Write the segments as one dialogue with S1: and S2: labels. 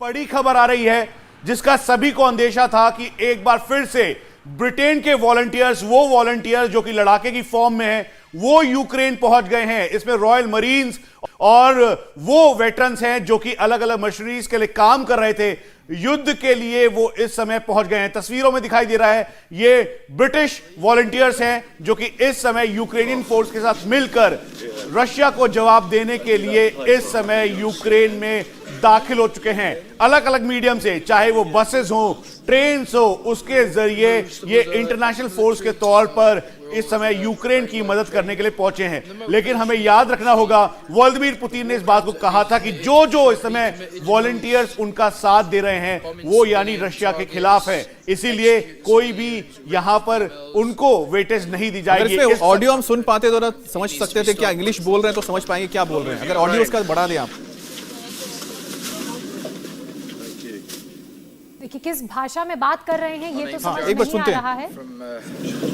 S1: बड़ी खबर आ रही है जिसका सभी को अंदेशा था कि एक बार फिर से ब्रिटेन के वॉलंटियर्स, वो वॉलंटियर्स जो कि लड़ाके की फॉर्म में हैं, वो यूक्रेन पहुंच गए हैं। इसमें रॉयल मरीन्स और वो वेटरन्स हैं जो कि अलग अलग मशीनरीज के लिए काम कर रहे थे। युद्ध के लिए वो इस समय पहुंच गए हैं। तस्वीरों में दिखाई दे रहा है ये ब्रिटिश वॉलंटियर्स हैं जो कि इस समय यूक्रेनियन फोर्स के साथ मिलकर रशिया को जवाब देने के लिए इस समय यूक्रेन में दाखिल हो चुके हैं। अलग अलग मीडियम से, चाहे वो बसेस हो, ट्रेन हो, उसके जरिए ये इंटरनेशनल फोर्स के तौर पर इस समय यूक्रेन की मदद करने के लिए पहुंचे हैं। लेकिन हमें याद रखना होगा, व्लादिमीर पुतिन ने इस बात को कहा था कि जो इस समय वॉलंटियर्स उनका साथ दे रहे हैं वो यानी रशिया के खिलाफ है, इसीलिए कोई भी यहां पर उनको वेटेज नहीं दी जाएगी।
S2: ऑडियो हम सुन पाते तो समझ सकते थे, क्या इंग्लिश बोल रहे हैं तो समझ पाएंगे क्या बोल रहे हैं। अगर ऑडियो उसका बढ़ा दें आप।
S3: देखिए किस भाषा में बात कर रहे हैं ये तो समझ नहीं आ रहा है।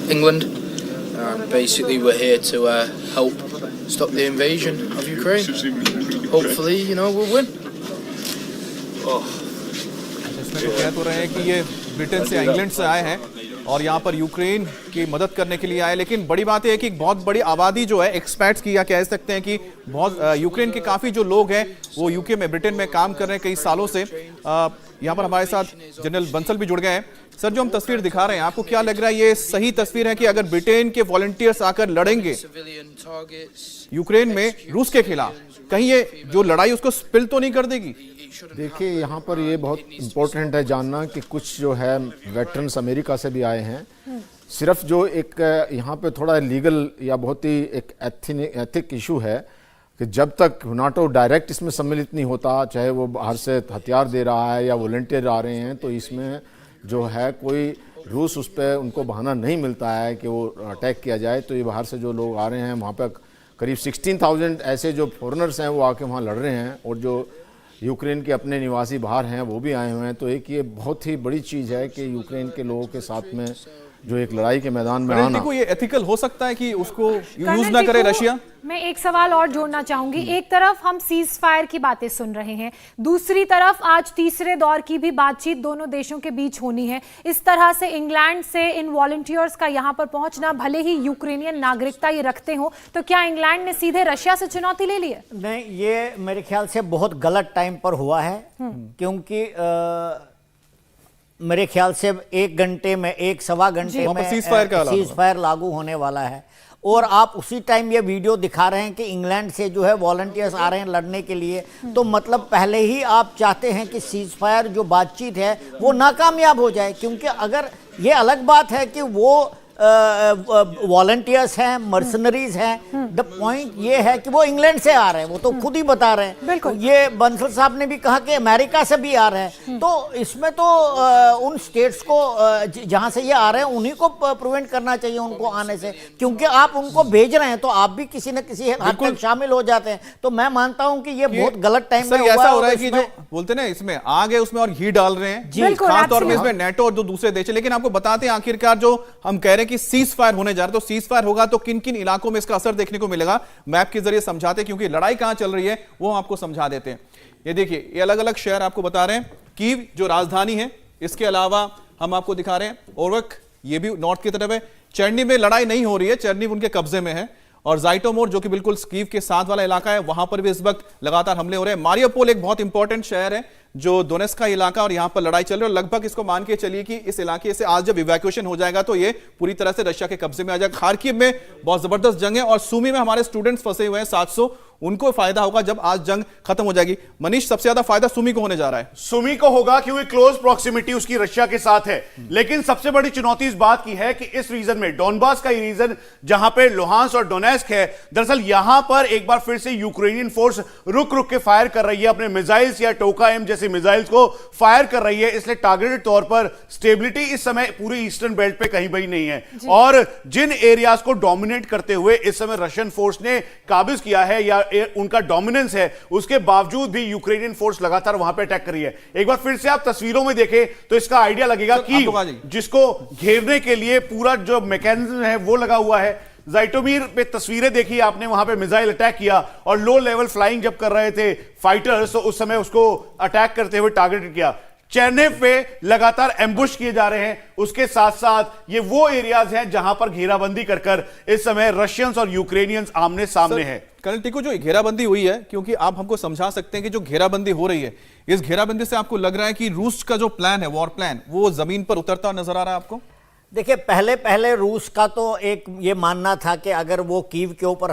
S4: England, basically we're here to help stop the invasion of Ukraine. Hopefully, you know, we'll win.
S2: इसमें तो कह तो रहे हैं कि ये ब्रिटेन से, इंग्लैंड से आए हैं और यहाँ पर यूक्रेन की मदद करने के लिए आए। लेकिन बड़ी बात यह है कि बहुत बड़ी आबादी जो है, एक्सपैट्स की या कह सकते हैं कि बहुत यूक्रेन के काफ़ी जो लोग हैं वो यूके में, ब्रिटेन में काम कर रहे हैं कई सालों से। यहाँ पर हमारे साथ जनरल बंसल भी जुड़ गए हैं। सर, जो हम तस्वीर दिखा रहे हैं, आपको क्या लग रहा है, ये सही तस्वीर है कि अगर ब्रिटेन के वॉलंटियर्स आकर लड़ेंगे यूक्रेन में रूस के खिलाफ, कहीं ये जो लड़ाई उसको स्पिल तो नहीं कर देगी?
S5: देखिए, यहाँ पर ये बहुत इम्पोर्टेंट है जानना कि कुछ जो है वेटरन्स अमेरिका से भी आए हैं। सिर्फ जो एक यहाँ पे थोड़ा लीगल या बहुत ही एक एथिक इशू है कि जब तक नाटो डायरेक्ट इसमें सम्मिलित नहीं होता, चाहे वो बाहर से हथियार दे रहा है या वॉलंटियर आ रहे हैं, तो इसमें जो है कोई रूस उस पर उनको बहाना नहीं मिलता है कि वो अटैक किया जाए। तो ये बाहर से जो लोग आ रहे हैं, वहाँ पर करीब 16,000 ऐसे जो फॉरेनर्स हैं वो आके वहाँ लड़ रहे हैं, और जो यूक्रेन के अपने निवासी बाहर हैं वो भी आए हुए हैं। तो एक ये बहुत ही बड़ी चीज़ है कि यूक्रेन के लोगों के साथ में जो एक लड़ाई के मैदान में आना।
S2: ये एथिकल हो सकता है कि उसको यूज ना करे रशिया?
S3: मैं एक सवाल और जोड़ना चाहूंगी। एक तरफ हम सीज फायर की बातें सुन रहे हैं, दूसरी तरफ आज तीसरे दौर की भी बातचीत दोनों देशों के बीच होनी है। इस तरह से इंग्लैंड से इन वॉलंटियर्स का यहां पर पहुंचना, भले ही यूक्रेनियन नागरिकता ये रखते हो, तो क्या इंग्लैंड ने सीधे रशिया से चुनौती ले ली है?
S6: नहीं, ये मेरे ख्याल से बहुत गलत टाइम पर हुआ है, क्योंकि मेरे ख्याल से 1 घंटे में, 1-1.25 घंटे में सीज फायर लागू होने वाला है। और आप उसी टाइम ये वीडियो दिखा रहे हैं कि इंग्लैंड से जो है वॉलंटियर्स आ रहे हैं लड़ने के लिए, तो मतलब पहले ही आप चाहते हैं कि सीज फायर जो बातचीत है वो नाकामयाब हो जाए। क्योंकि अगर ये अलग बात है कि वो वॉलंटियर्स हैं, मर्सनरीज हैं, द पॉइंट ये है कि वो इंग्लैंड से आ रहे हैं, वो तो खुद ही बता रहे हैं। तो ये बंसल साहब ने भी कहा कि अमेरिका से भी आ रहे हैं, तो इसमें तो उन स्टेट्स को जहां से ये आ रहे हैं उन्हीं को प्रिवेंट करना चाहिए उनको आने से, क्योंकि आप उनको भेज रहे हैं तो आप भी किसी न किसी हद तक शामिल हो जाते हैं। तो मैं मानता हूं कि ये बहुत गलत टाइम में
S2: ऐसा हो रहा है कि जो बोलते हैं ना, इसमें आगे उसमें और घी डाल रहे हैं, खासतौर में इसमें नेटो और जो दूसरे देश। लेकिन आपको बताते हैं आखिरकार जो हम कह रहे हैं कि सीज फायर होने जा रहा है, तो सीज फायर होगा तो किन किन इलाकों में इसका असर देखने को मिलेगा, मैप के जरिए समझाते हैं, क्योंकि लड़ाई कहां चल रही है वो हम आपको समझा देते हैं। ये देखिए, ये अलग अलग शहर आपको बता रहे हैं। कीव जो राजधानी है, इसके अलावा हम आपको दिखा रहे हैं ओरवक, ये भी नॉर्थ की तरफ है। चेरनी में लड़ाई नहीं हो रही है, चेरनी उनके कब्जे में है। और जाइटोमोर जो कि बिल्कुल कीव के साथ वाला इलाका है, वहां पर भी इस वक्त लगातार हमले हो रहे हैं। मारियोपोल एक बहुत इंपॉर्टेंट शहर है जो डोनेट्स्क का इलाका, और यहां पर लड़ाई चल रही है। और लगभग इसको मान के चलिए कि इस इलाके से आज जब इवैक्यूएशन हो जाएगा तो ये पूरी तरह से रशिया के कब्जे में आ जाएगा। खार्किव में बहुत जबरदस्त जंग है, और सूमी में हमारे स्टूडेंट्स फंसे हुए हैं 700, उनको फायदा होगा जब आज जंग खत्म हो जाएगी। मनीष, सबसे ज्यादा फायदा सुमी को होने जा रहा है।
S1: सुमी को होगा क्योंकि क्लोज प्रॉक्सिमिटी उसकी रशिया के साथ है। लेकिन सबसे बड़ी चुनौती इस बात की है कि इस रीजन में, डोनबास का ये रीजन जहां पे लुहांस्क और डोनेट्स्क है, दरअसल यहां पर एक बार फिर से यूक्रेनियन फोर्स रुक रुक के फायर कर रही है, अपने मिसाइल्स या टोका एम जैसे मिसाइल्स को फायर कर रही है। इसलिए टारगेटेड तौर पर स्टेबिलिटी इस समय पूरी ईस्टर्न बेल्ट पे कहीं भी नहीं है। और जिन एरियाज को डोमिनेट करते हुए इस समय रशियन फोर्स ने काबिज किया है या उनका डोमिनेंस है, उसके बावजूद भी यूक्रेनियन फोर्स लगातार वहां पे अटैक कर रही है। एक बार फिर से आप तस्वीरों में देखें तो इसका आइडिया लगेगा कि जिसको घेरने के लिए पूरा जो मैकेनिज्म है वो लगा हुआ है। ज़ाइटोमीर पे तस्वीरें देखी आपने, वहां पे मिसाइल अटैक किया और लो लेवल फ्लाइंग जब कर रहे थे फाइटर्स, तो उस समय उसको अटैक करते हुए टारगेटेड किया। चेरनेव पे लगातार एम्बुश किए जा रहे हैं। उसके साथ साथ ये वो एरियाज हैं जहां पर घेराबंदी कर इस समय रशियंस और यूक्रेनियंस आमने सामने हैं।
S2: कर्नल टिको, जो घेराबंदी हुई है, क्योंकि आप हमको समझा सकते हैं कि जो घेराबंदी हो रही है, इस घेराबंदी से आपको लग रहा है कि रूस का जो प्लान है, वॉर प्लान, वो जमीन पर उतरता नजर आ रहा है आपको?
S6: देखिए, पहले रूस का तो एक ये मानना था कि अगर वो कीव के ऊपर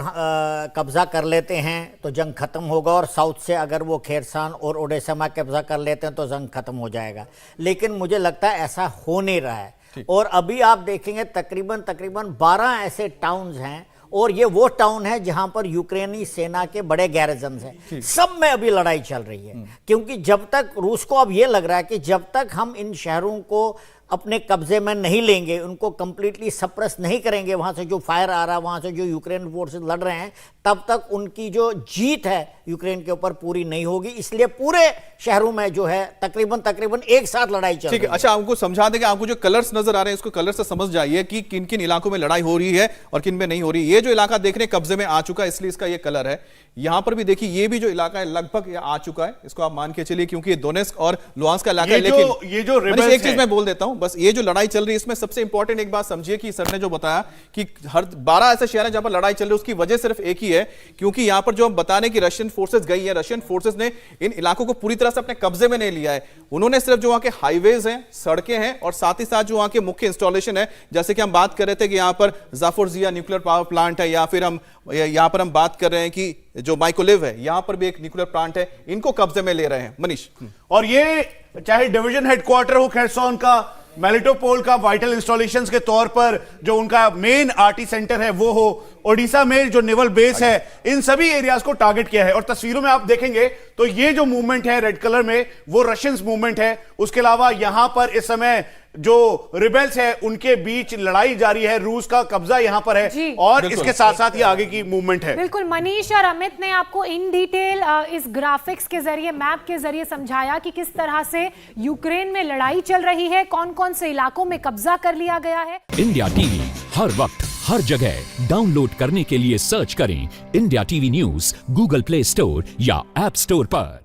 S6: कब्जा कर लेते हैं तो जंग खत्म होगा, और साउथ से अगर वो खेरसान और ओडेसा में कब्जा कर लेते हैं तो जंग खत्म हो जाएगा। लेकिन मुझे लगता है ऐसा हो नहीं रहा है। और अभी आप देखेंगे तकरीबन 12 ऐसे टाउन्स हैं, और ये वो टाउन है जहां पर यूक्रेनी सेना के बड़े गैरिजन्स हैं। सब में अभी लड़ाई चल रही है, क्योंकि जब तक रूस को अब ये लग रहा है कि जब तक हम इन शहरों को अपने कब्जे में नहीं लेंगे, उनको कंप्लीटली सप्रेस नहीं करेंगे, वहां से जो फायर आ रहा है, वहां से जो यूक्रेन फोर्सेस लड़ रहे हैं, तब तक उनकी जो जीत है यूक्रेन के ऊपर पूरी नहीं होगी। इसलिए पूरे शहरों में जो है तकरीबन एक साथ लड़ाई चल रही है।
S2: अच्छा, हमको समझा देंगे, आपको जो कलर्स नजर आ रहे हैं, इसको कलर से समझ जाइए कि किन किन इलाकों में लड़ाई हो रही है और किन में नहीं हो रही। ये जो इलाका देख रहे हैं कब्जे में आ चुका है, इसलिए इसका ये कलर है। यहां पर भी देखिए, ये भी जो इलाका है लगभग आ चुका है, इसको आप मान के चलिए, क्योंकि ये दोनेस्क और लुहांस्क का इलाका है। लेकिन
S1: ये जो रिबेल्स
S2: एक चीज मैं बोल देता हूं, बस ये जो लड़ाई चल रही है, इसमें सबसे इंपॉर्टेंट एक बात समझिए कि सर ने जो बताया कि हर 12 ऐसे शहर हैं जहां पर लड़ाई चल रही है, उसकी वजह सिर्फ एक ही है, क्योंकि यहां पर जो हम बता रहे कि रशियन फोर्सेस गई है, रशियन फोर्सेस ने इन इलाकों को पूरी तरह से अपने कब्जे में नहीं लिया है। उन्होंने सिर्फ जो वहां के हाईवेज हैं, सड़कें हैं, और साथ ही साथ जो वहां के मुख्य इंस्टॉलेशन है, जैसे कि हम बात कर रहे थे कि यहां पर ज़ापोरिज़िया न्यूक्लियर पावर प्लांट है, या फिर हम यहां पर हम बात कर रहे हैं कि जो माइकोलेव है, यहां पर भी एक न्यूक्लियर प्लांट है, इनको कब्जे में ले रहे हैं। मनीष,
S1: और ये चाहे डिवीजन हेडक्वार्टर हो खेरसोन का, मेलिटोपोल का वाइटल इंस्टॉलेशंस के तौर पर जो उनका मेन आरटी सेंटर है वो हो, ओडिशा में जो नेवल बेस है, इन सभी एरियाज को टारगेट किया है। और तस्वीरों में आप देखेंगे तो ये जो मूवमेंट है रेड कलर में, वो रशियंस मूवमेंट है। उसके अलावा यहां पर इस समय जो रिबेल्स है उनके बीच लड़ाई जारी है, रूस का कब्जा यहां पर है, और इसके साथ साथ ये आगे की मूवमेंट है।
S3: बिल्कुल, मनीष और अमित ने आपको इन डिटेल इस ग्राफिक्स के जरिए, मैप के जरिए समझाया कि किस तरह से यूक्रेन में लड़ाई चल रही है, कौन कौन से इलाकों में कब्जा कर लिया गया है।
S7: इंडिया टीवी हर वक्त हर जगह डाउनलोड करने के लिए सर्च करें India TV news Google play store या ऐप स्टोर पर।